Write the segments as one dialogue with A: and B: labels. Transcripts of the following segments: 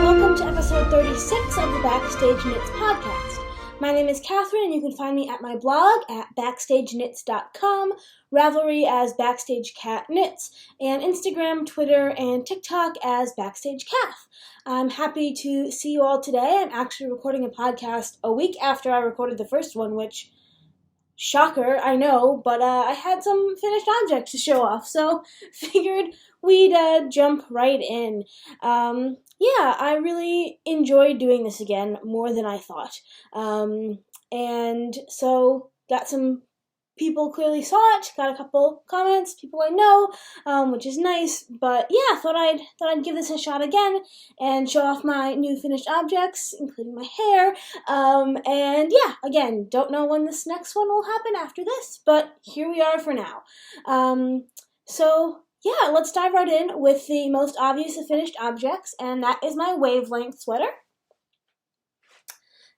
A: welcome to episode 36 of the Backstage Knits podcast. My name is Catherine, and you can find me at my blog at BackstagekatKnits.com, Ravelry as BackstagekatKnits, and Instagram, Twitter, and TikTok as BackstageKath. I'm happy to see you all today. I'm actually recording a podcast a week after I recorded the first one, which, shocker, I know, but I had some finished objects to show off, so figured we'd jump right in. I really enjoyed doing this again, more than I thought. And so got some people clearly saw it, got a couple comments, people I know, which is nice, but yeah, thought I'd give this a shot again and show off my new finished objects, including my hair. And yeah, again, don't know when this next one will happen after this, but here we are for now. Yeah, let's dive right in with the most obvious of finished objects, and that is my wavelength sweater.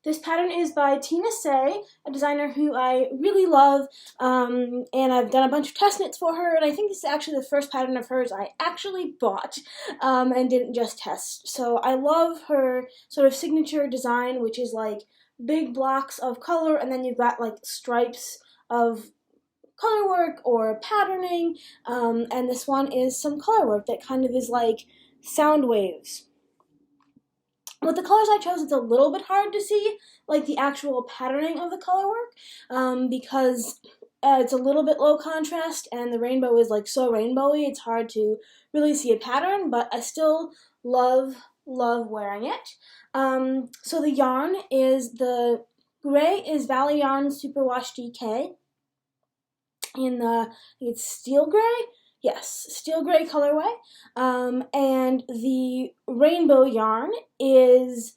A: This pattern is by Tina Say, a designer who I really love, and I've done a bunch of test knits for her, and I think this is actually the first pattern of hers I actually bought and didn't just test. So I love her sort of signature design, which is like big blocks of color, and then you've got like stripes of color work or patterning, and this one is some color work that kind of is like sound waves. With the colors I chose, it's a little bit hard to see like the actual patterning of the color work because it's a little bit low contrast and the rainbow is like so rainbowy, it's hard to really see a pattern, but I still love wearing it. So the yarn is, the gray is Valley Yarn Superwash DK. In it's steel gray? Yes, steel gray colorway. And the rainbow yarn is,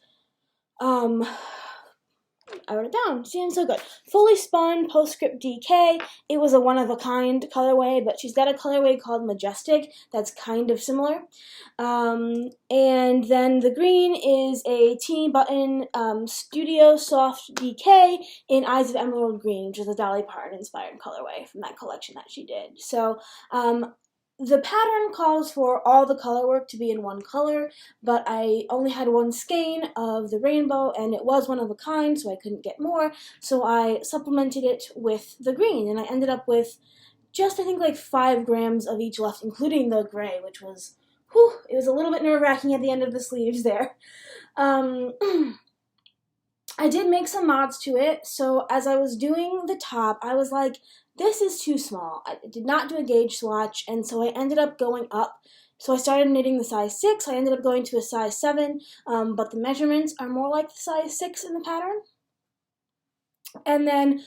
A: I wrote it down. See, I'm so good. Fully Spun Postscript DK. It was a one-of-a-kind colorway, but she's got a colorway called Majestic that's kind of similar. And then the green is a Teeny Button Studio Soft DK in Eyes of Emerald Green, which is a Dolly Parton-inspired colorway from that collection that she did. So, the pattern calls for all the color work to be in one color, but I only had one skein of the rainbow, and it was one of a kind, so I couldn't get more, so I supplemented it with the green, and I ended up with just, I think, like 5 grams of each left, including the gray, which was, it was a little bit nerve-wracking at the end of the sleeves there. I did make some mods to it, so as I was doing the top, I was like, this is too small. I did not do a gauge swatch, and so I ended up going up. So I started knitting the size 6, I ended up going to a size 7, but the measurements are more like the size 6 in the pattern. And then,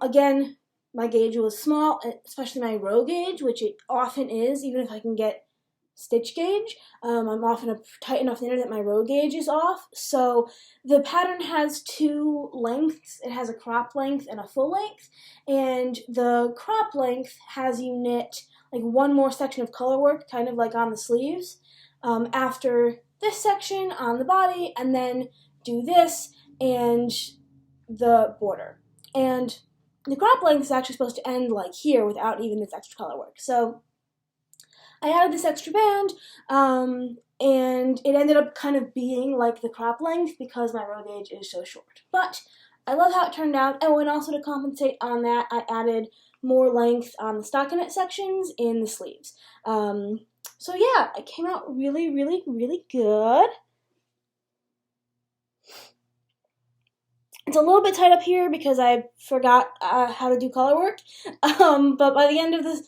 A: again, my gauge was small, especially my row gauge, which it often is, even if I can get stitch gauge. I'm often a tight enough knitter that my row gauge is off. So the pattern has 2 lengths. It has a crop length and a full length. And the crop length has you knit like one more section of color work, kind of like on the sleeves, after this section on the body, and then do this and the border. And the crop length is actually supposed to end like here without even this extra color work. So I added this extra band, and it ended up kind of being like the crop length because my row gauge is so short. But I love how it turned out, and also to compensate on that, I added more length on the stockinette sections in the sleeves. So yeah, it came out really, really, really good. It's a little bit tight up here because I forgot how to do color work, but by the end of this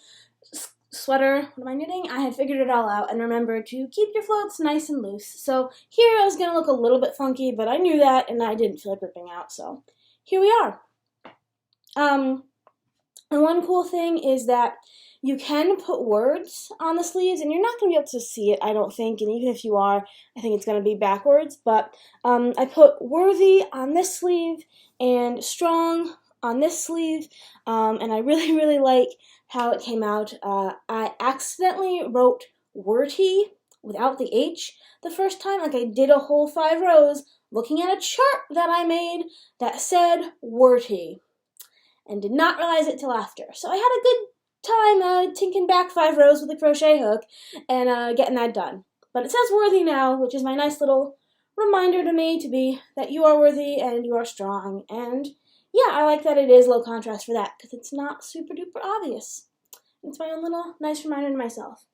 A: sweater, what am I knitting? I had figured it all out and remembered to keep your floats nice and loose. So here I was going to look a little bit funky, but I knew that and I didn't feel like ripping out, so here we are. And one cool thing is that you can put words on the sleeves, and you're not going to be able to see it, I don't think, and even if you are, I think it's going to be backwards, but I put worthy on this sleeve and strong on this sleeve, and I really, really like how it came out. I accidentally wrote worty without the H the first time. Like I did a whole 5 rows looking at a chart that I made that said worty and did not realize it till after. So I had a good time tinking back 5 rows with a crochet hook and getting that done. But it says worthy now, which is my nice little reminder to me to be that you are worthy and you are strong. And yeah, I like that it is low contrast for that because it's not super duper obvious. It's my own little nice reminder to myself.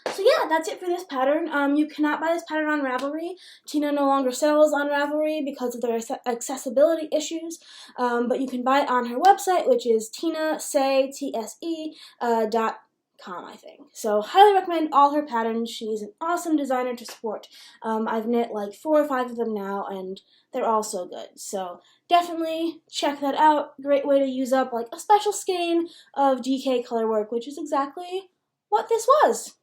A: So yeah, that's it for this pattern. You cannot buy this pattern on Ravelry. Tina no longer sells on Ravelry because of their accessibility issues, but you can buy it on her website, which is TSE.com, I think. So highly recommend all her patterns. She's an awesome designer to support. I've knit like 4 or 5 of them now, and they're all so good. So definitely check that out. Great way to use up like a special skein of DK color work, which is exactly what this was.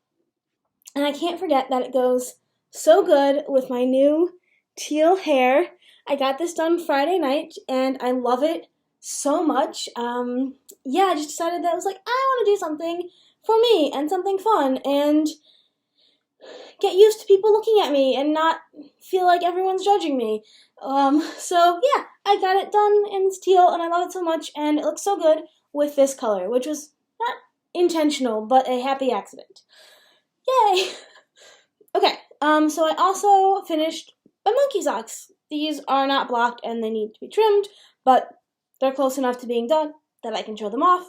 A: And I can't forget that it goes so good with my new teal hair. I got this done Friday night, and I love it so much. Yeah, I just decided that I was like, I want to do something for me and something fun and get used to people looking at me and not feel like everyone's judging me. So yeah, I got it done and it's teal, and I love it so much, and it looks so good with this color, which was not intentional, but a happy accident. Yay! Okay, so I also finished my monkey socks. These are not blocked and they need to be trimmed, but they're close enough to being done that I can show them off.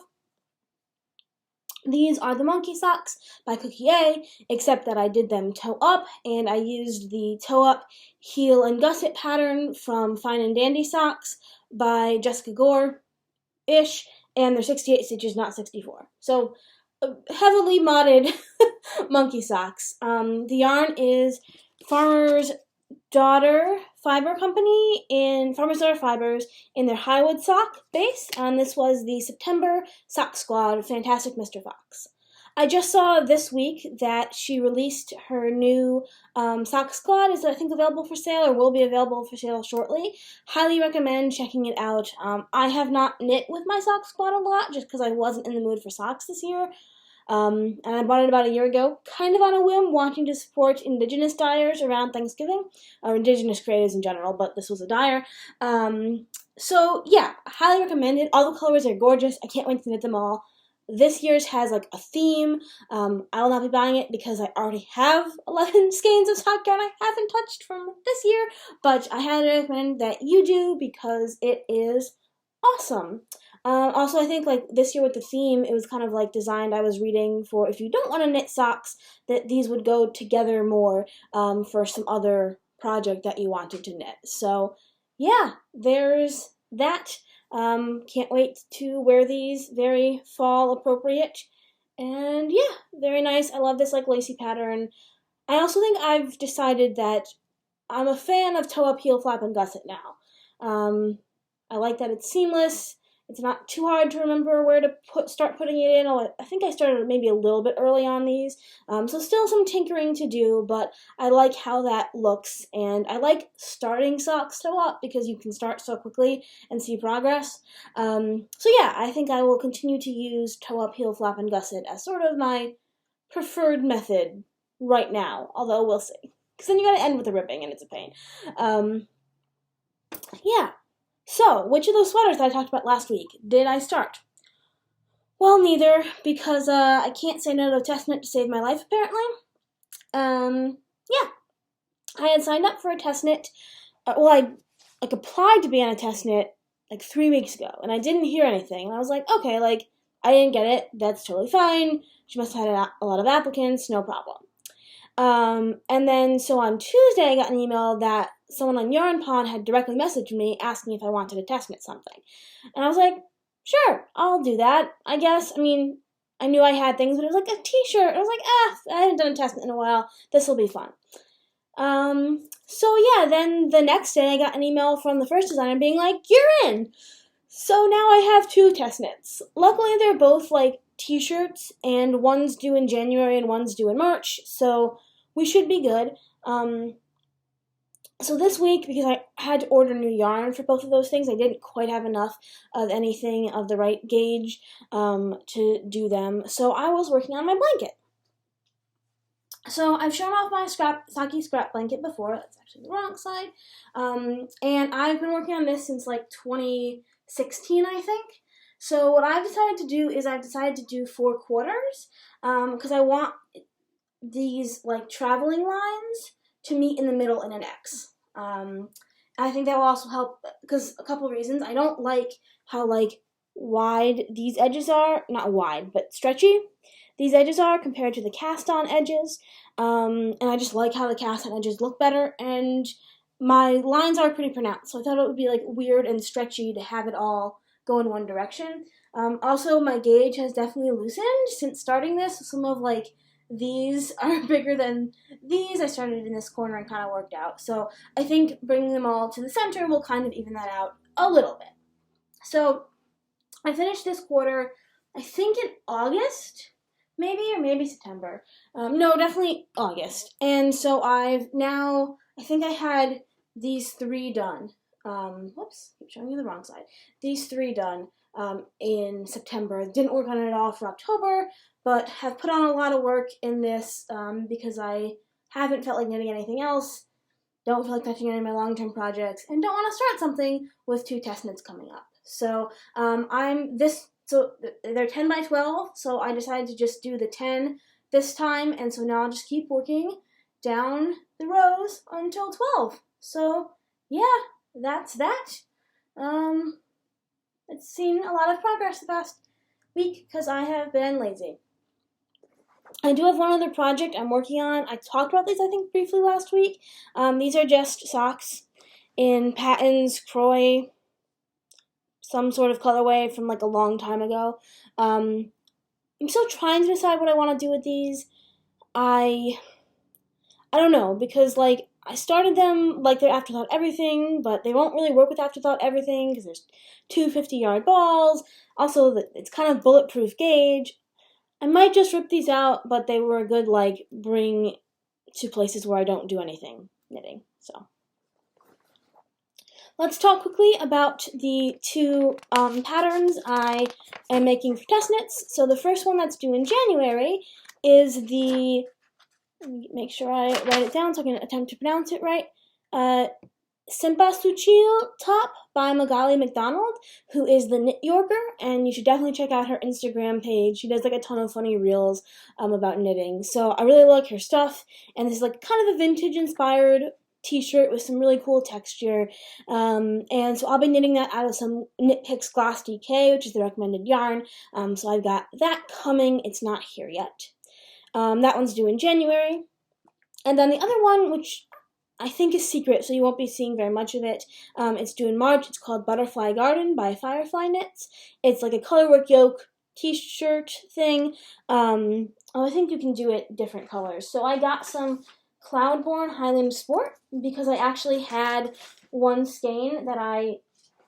A: These are the monkey socks by Cookie A, except that I did them toe up, and I used the toe up heel and gusset pattern from Fine and Dandy Socks by Jessica Gore-ish, and they're 68 stitches, not 64. So heavily modded monkey socks. The yarn is Farmer's Daughter Fiber Company in Farmer's Daughter Fibers in their Highwood sock base, and this was the September Sock Squad Fantastic Mr. Fox. I just saw this week that she released her new sock squad. Is I think available for sale or will be available for sale shortly. Highly recommend checking it out. I have not knit with my sock squad a lot just because I wasn't in the mood for socks this year. And I bought it about a year ago, kind of on a whim, wanting to support Indigenous dyers around Thanksgiving, or Indigenous creatives in general, but this was a dyer. So yeah, highly recommend it. All the colors are gorgeous. I can't wait to knit them all. This year's has like a theme. I will not be buying it because I already have 11 skeins of sock yarn I haven't touched from this year, but I highly recommend that you do because it is awesome. Also, I think like this year with the theme, it was kind of like designed, I was reading, for if you don't want to knit socks, that these would go together more for some other project that you wanted to knit. So yeah, there's that. Can't wait to wear these, very fall appropriate. And yeah, very nice. I love this like lacy pattern. I also think I've decided that I'm a fan of toe up, heel flap, and gusset now. I like that it's seamless. It's not too hard to remember where to start putting it in. I think I started maybe a little bit early on these, so still some tinkering to do, but I like how that looks, and I like starting socks toe up because you can start so quickly and see progress. So yeah, I think I will continue to use toe up, heel flap, and gusset as sort of my preferred method right now, although we'll see. Because then you gotta end with the ripping, and it's a pain. Yeah. So, which of those sweaters that I talked about last week did I start? Well, neither, because I can't say no to a test knit to save my life, apparently. Yeah. I had signed up for a test knit. I applied to be on a test knit like 3 weeks ago, and I didn't hear anything. And I was like, okay, like, I didn't get it. That's totally fine. She must have had a lot of applicants. No problem. And then, so on Tuesday, I got an email that someone on Yarn Pond had directly messaged me asking if I wanted to test knit something. And I was like, sure, I'll do that, I guess. I mean, I knew I had things, but it was like a t-shirt. I was like, I haven't done a test knit in a while. This will be fun. So yeah, then the next day I got an email from the first designer being like, you're in! So now I have 2 test knits. Luckily, they're both like t-shirts, and one's due in January and one's due in March, so we should be good. So this week, because I had to order new yarn for both of those things, I didn't quite have enough of anything of the right gauge to do them, so I was working on my blanket. So I've shown off my Saki scrap blanket before. That's actually the wrong side. And I've been working on this since like 2016, I think. So what I've decided to do is I've decided to do 4 quarters because I want these like traveling lines to meet in the middle in an X. I think that will also help because a couple of reasons. I don't like how like wide these edges are, not wide, but stretchy these edges are compared to the cast-on edges, and I just like how the cast-on edges look better, and my lines are pretty pronounced, so I thought it would be like weird and stretchy to have it all go in one direction. Also, my gauge has definitely loosened since starting this. Some of like these are bigger than these. I started in this corner and kind of worked out, so I think bringing them all to the center will kind of even that out a little bit. So I finished this quarter, I think in August, maybe September. No, definitely August. And so I think I had these 3 done. Whoops, keep showing you the wrong side. These 3 done in September. Didn't work on it at all for October, but have put on a lot of work in this because I haven't felt like knitting anything else, don't feel like touching any of my long-term projects, and don't want to start something with 2 test knits coming up. So so they're 10 by 12, so I decided to just do the 10 this time, and so now I'll just keep working down the rows until 12. So yeah, that's that. It's seen a lot of progress the past week because I have been lazy. I do have one other project I'm working on. I talked about these, I think, briefly last week. These are just socks in Patton's Croy, some sort of colorway from like a long time ago. I'm still trying to decide what I want to do with these. I don't know, because like I started them like they're Afterthought Everything, but they won't really work with Afterthought Everything because there's 2 50-yard balls. Also, it's kind of bulletproof gauge. I might just rip these out, but they were a good like bring to places where I don't do anything knitting. So let's talk quickly about the 2 patterns I am making for test knits. So the first one that's due in January is the, let me make sure I write it down so I can attempt to pronounce it right, Sempasuchil top by Magali McDonald, who is the Knit Yorker, and you should definitely check out her Instagram page. She does like a ton of funny reels about knitting. So I really like her stuff, and this is like kind of a vintage inspired t-shirt with some really cool texture, and so I'll be knitting that out of some Knit Picks Gloss DK, which is the recommended yarn. So I've got that coming. It's not here yet. That one's due in January, and then the other one, which I think is secret, so you won't be seeing very much of it. It's due in March. It's called Butterfly Garden by Firefly Knits. It's like a colorwork yoke t-shirt thing. I think you can do it different colors. So I got some Cloudborn Highland Sport because I actually had one skein that I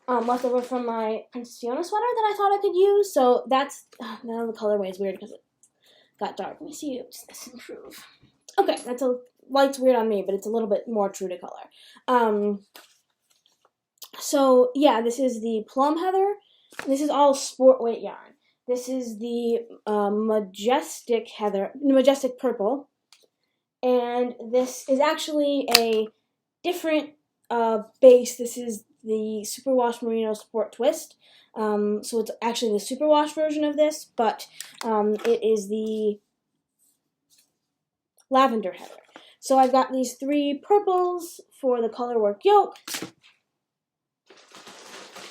A: left over from my Princess Fiona sweater that I thought I could use. So that's, now the colorway is weird because it got dark. Let me see if this improve. Okay, light's weird on me, but it's a little bit more true to color. So yeah, this is the Plum Heather. This is all sport weight yarn. This is the Majestic Purple, and this is actually a different base. This is the Superwash Merino Sport Twist. So it's actually the Superwash version of this, but it is the Lavender Heather. So I've got these 3 purples for the colorwork yoke,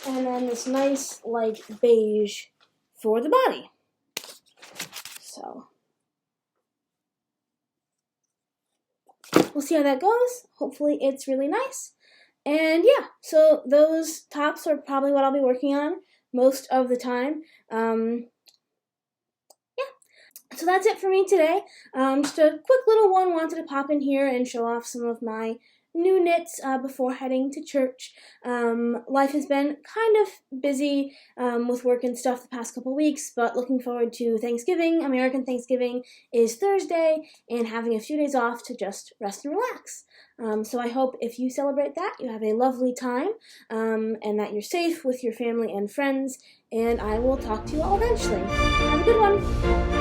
A: and then this nice like beige for the body. So we'll see how that goes. Hopefully it's really nice. And yeah, so those tops are probably what I'll be working on most of the time. So that's it for me today. Just a quick little one. Wanted to pop in here and show off some of my new knits before heading to church. Life has been kind of busy with work and stuff the past couple weeks, but looking forward to Thanksgiving. American Thanksgiving is Thursday, and having a few days off to just rest and relax. So I hope if you celebrate that, you have a lovely time, and that you're safe with your family and friends, and I will talk to you all eventually. Have a good one!